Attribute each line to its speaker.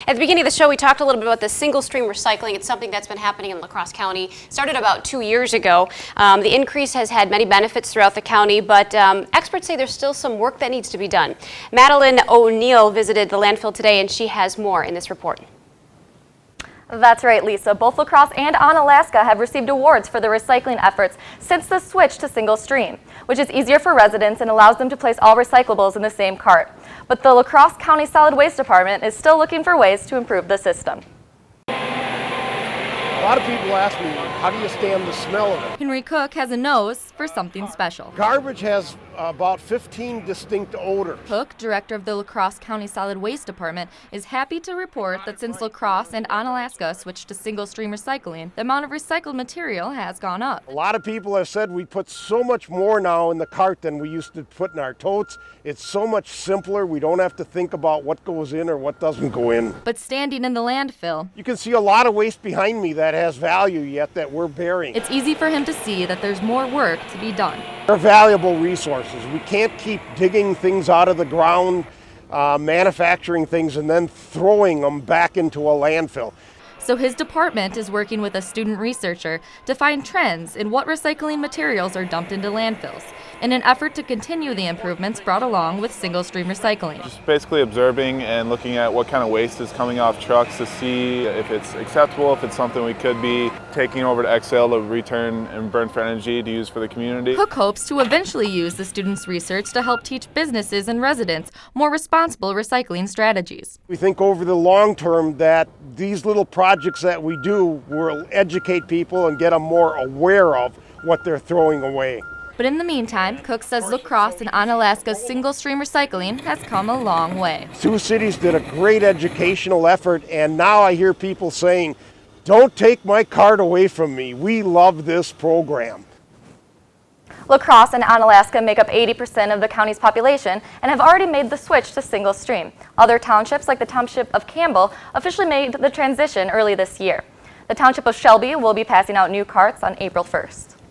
Speaker 1: At the beginning of the show, we talked a little bit about the single stream recycling. It's something that's been happening in La Crosse County. Started about 2 years ago. The increase has had many benefits throughout the county, but experts say there's still some work that needs to be done. Madeline O'Neill visited the landfill today, and she has more in this report.
Speaker 2: That's right, Lisa. Both La Crosse and Onalaska have received awards for their recycling efforts since the switch to single stream, which is easier for residents and allows them to place all recyclables in the same cart. But the La Crosse County Solid Waste Department is still looking for ways to improve the system.
Speaker 3: A lot of people ask me, how do you stand the smell of it?
Speaker 2: Henry Cook has a nose for something special.
Speaker 3: Garbage has about 15 distinct odors.
Speaker 2: Cook, director of the La Crosse County Solid Waste Department, is happy to report that since La Crosse and Onalaska switched to single-stream recycling, the amount of recycled material has gone up.
Speaker 3: A lot of people have said we put so much more now in the cart than we used to put in our totes. It's so much simpler. We don't have to think about what goes in or what doesn't go in.
Speaker 2: But standing in the landfill,
Speaker 3: you can see a lot of waste behind me that has value yet that we're burying.
Speaker 2: It's easy for him to see that there's more work to be done.
Speaker 3: They're valuable resources. We can't keep digging things out of the ground, manufacturing things, and then throwing them back into a landfill.
Speaker 2: So his department is working with a student researcher to find trends in what recycling materials are dumped into landfills in an effort to continue the improvements brought along with single-stream recycling.
Speaker 4: Just basically observing and looking at what kind of waste is coming off trucks to see if it's acceptable, if it's something we could be taking over to Excel to return and burn for energy to use for the community.
Speaker 2: Cook hopes to eventually use the students' research to help teach businesses and residents more responsible recycling strategies.
Speaker 3: We think over the long term that these little projects that we do will educate people and get them more aware of what they're throwing away.
Speaker 2: But in the meantime, Cook says La Crosse and Onalaska's single-stream recycling has come a long way.
Speaker 3: Two cities did a great educational effort, and now I hear people saying, "Don't take my cart away from me. We love this program."
Speaker 2: La Crosse and Onalaska make up 80% of the county's population and have already made the switch to single stream. Other townships, like the township of Campbell, officially made the transition early this year. The township of Shelby will be passing out new carts on April 1st.